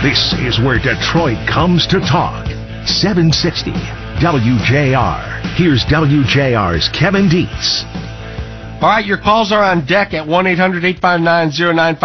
This is where Detroit comes to talk. 760 WJR. Here's WJR's Kevin Dietz. All right, your calls are on deck at 1-800-859-0957,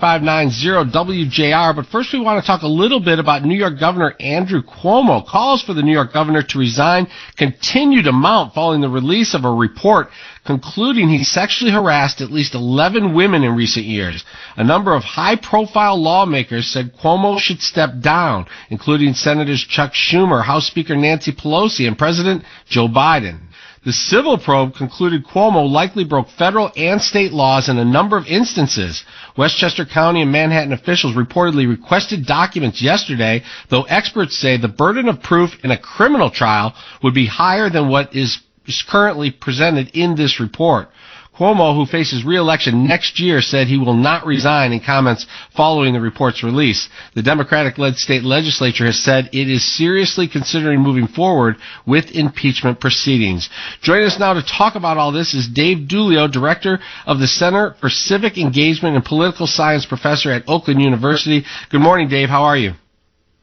1-800-859-0WJR. But first we want to talk a little bit about New York Governor Andrew Cuomo. Calls for the New York governor to resign continue to mount following the release of a report concluding he sexually harassed at least 11 women in recent years. A number of high-profile lawmakers said Cuomo should step down, including Senators Chuck Schumer, House Speaker Nancy Pelosi, and President Joe Biden. The civil probe concluded Cuomo likely broke federal and state laws in a number of instances. Westchester County and Manhattan officials reportedly requested documents yesterday, though experts say the burden of proof in a criminal trial would be higher than what is currently presented in this report. Cuomo, who faces re-election next year, said he will not resign in comments following the report's release. The Democratic-led state legislature has said it is seriously considering moving forward with impeachment proceedings. Joining us now to talk about all this is Dave Dulio, director of the Center for Civic Engagement and Political Science professor at Oakland University. Good morning, Dave. How are you?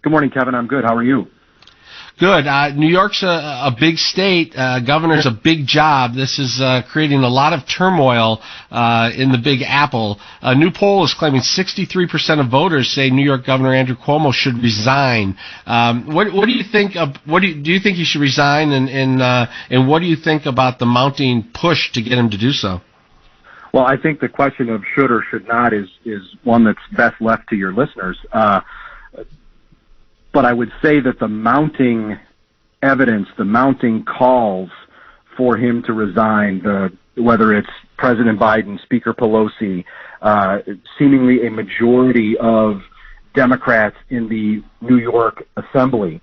Good morning, Kevin. I'm good. How are you? Good. New York's a big state. Governor's a big job. This is creating a lot of turmoil in the Big Apple. A new poll is claiming 63% of voters say New York Governor Andrew Cuomo should resign. What do you think? Do you think he should resign? And what do you think about the mounting push to get him to do so? Well, I think the question of should or should not is one that's best left to your listeners. But I would say that the mounting evidence, the mounting calls for him to resign, whether it's President Biden, Speaker Pelosi, seemingly a majority of Democrats in the New York Assembly,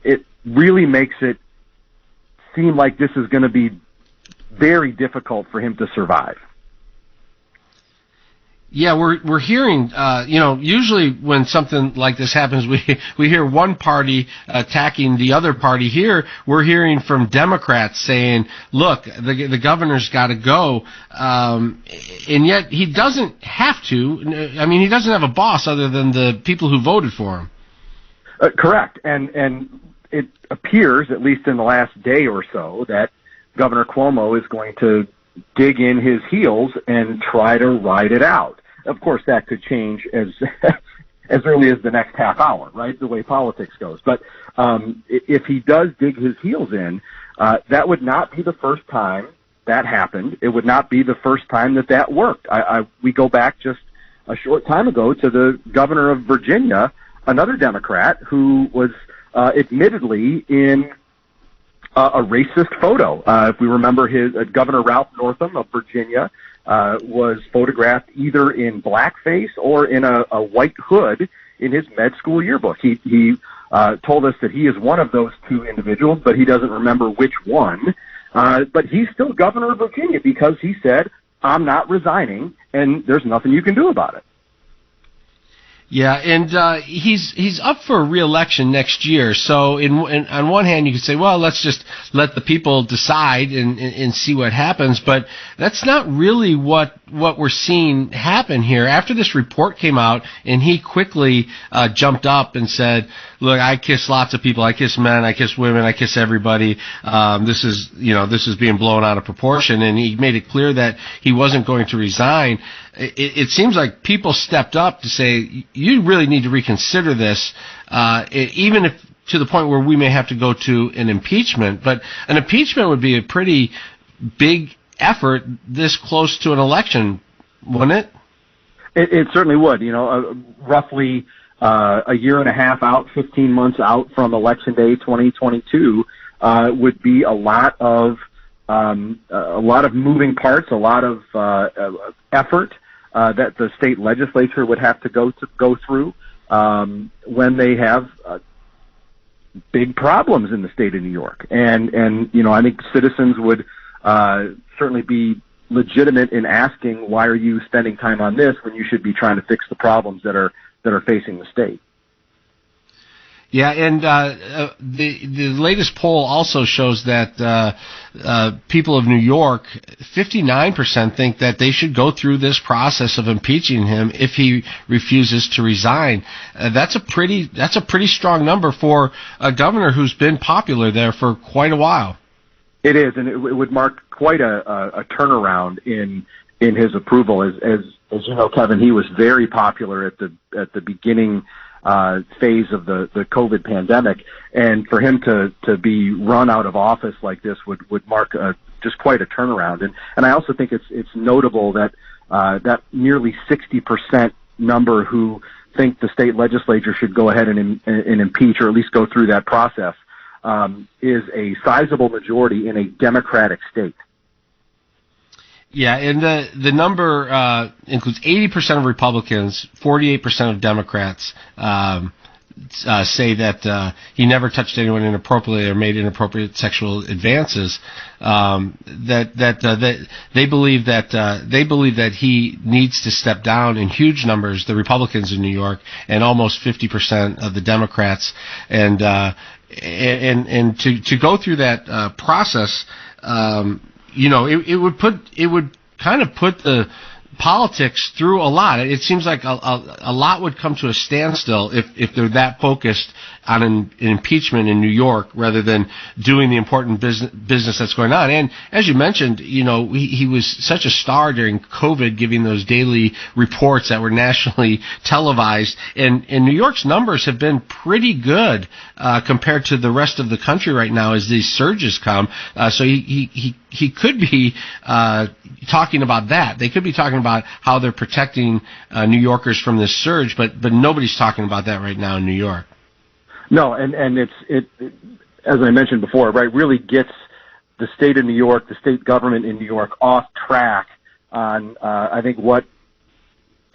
it really makes it seem like this is going to be very difficult for him to survive. Yeah, we're hearing, usually when something like this happens, we hear one party attacking the other party. Here, we're hearing from Democrats saying, look, the governor's got to go, and yet he doesn't have to. I mean, he doesn't have a boss other than the people who voted for him. Correct, and it appears, at least in the last day or so, that Governor Cuomo is going to dig in his heels and try to ride it out. Of course, that could change as early as the next half hour, right? The way politics goes. But if he does dig his heels in, that would not be the first time that happened. It would not be the first time that worked. We go back just a short time ago to the governor of Virginia, another Democrat who was admittedly in a racist photo. If we remember, Governor Ralph Northam of Virginia was photographed either in blackface or in a white hood in his med school yearbook. He told us that he is one of those two individuals, but he doesn't remember which one. But he's still governor of Virginia because he said, I'm not resigning, and there's nothing you can do about it. Yeah, and he's up for re-election next year. So, on one hand, you could say, well, let's just let the people decide and see what happens. But that's not really what we're seeing happen here. After this report came out, and he quickly jumped up and said, "Look, I kiss lots of people. I kiss men. I kiss women. I kiss everybody. This is being blown out of proportion." And he made it clear that he wasn't going to resign. It seems like people stepped up to say, you really need to reconsider this, even if to the point where we may have to go to an impeachment. But an impeachment would be a pretty big effort this close to an election, wouldn't it? It certainly would. Roughly a year and a half out, 15 months out from Election Day 2022 would be a lot of moving parts, a lot of effort that the state legislature would have to go through when they have big problems in the state of New York. And I think citizens would certainly be legitimate in asking, why are you spending time on this when you should be trying to fix the problems that are facing the state? Yeah, and the latest poll also shows that people of New York, 59% think that they should go through this process of impeaching him if he refuses to resign. That's a pretty strong number for a governor who's been popular there for quite a while. It is, and it would mark quite a turnaround in his approval. As you know, Kevin, he was very popular at the beginning phase of the COVID pandemic, and for him to be run out of office like this would mark just quite a turnaround. And I also think it's notable that that nearly 60% number who think the state legislature should go ahead and impeach, or at least go through that process, is a sizable majority in a Democratic state. Yeah, and the number includes 80% of Republicans, 48% of Democrats say that he never touched anyone inappropriately or made inappropriate sexual advances. That they believe that he needs to step down in huge numbers. The Republicans in New York, and almost 50% of the Democrats, and to go through that process. It would kind of put the politics through a lot. It seems like a lot would come to a standstill if they're that focused on an impeachment in New York rather than doing the important business that's going on. And as you mentioned, he was such a star during COVID, giving those daily reports that were nationally televised. And New York's numbers have been pretty good compared to the rest of the country right now as these surges come. So he could be talking about that. They could be talking about how they're protecting New Yorkers from this surge, but nobody's talking about that right now in New York. No, and it as I mentioned before, right, really gets the state of New York, the state government in New York, off track on I think what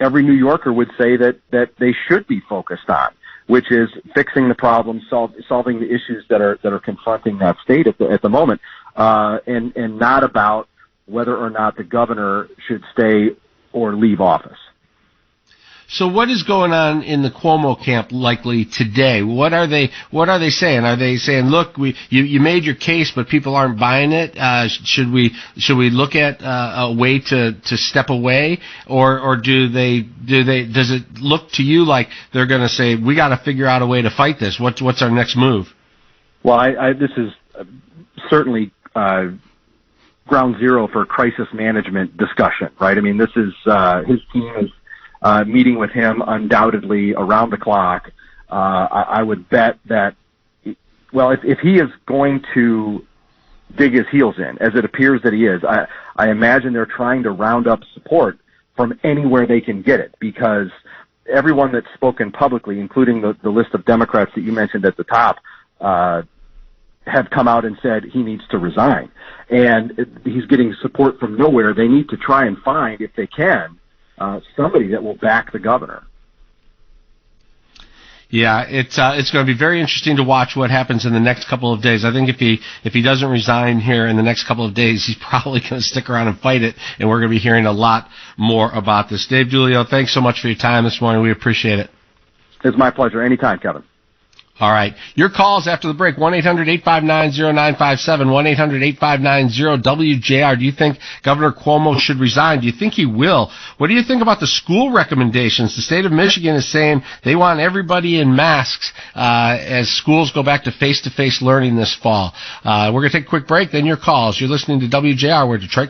every New Yorker would say that they should be focused on, which is fixing the problems, solving the issues that are confronting that state at the moment, and not about whether or not the governor should stay or leave office. So what is going on in the Cuomo camp likely today? What are they saying? Are they saying, look, you made your case, but people aren't buying it? Should we look at a way to step away, or does it look to you like they're going to say, we got to figure out a way to fight this? What's our next move? Well, this is certainly ground zero for crisis management discussion, right? I mean, this is his team is meeting with him undoubtedly around the clock. I would bet that, well, if he is going to dig his heels in, as it appears that he is, I imagine they're trying to round up support from anywhere they can get it, because everyone that's spoken publicly, including the list of Democrats that you mentioned at the top, have come out and said he needs to resign. And he's getting support from nowhere. They need to try and find, if they can, somebody that will back the governor. Yeah, it's going to be very interesting to watch what happens in the next couple of days. I think if he doesn't resign here in the next couple of days, he's probably going to stick around and fight it, and we're going to be hearing a lot more about this. Dave Giulio, thanks so much for your time this morning. We appreciate it. It's my pleasure. Anytime, Kevin. All right. Your calls after the break, 1-800-859-0957, 1-800-859-0WJR. Do you think Governor Cuomo should resign? Do you think he will? What do you think about the school recommendations? The state of Michigan is saying they want everybody in masks as schools go back to face-to-face learning this fall. We're going to take a quick break, then your calls. You're listening to WJR, where Detroit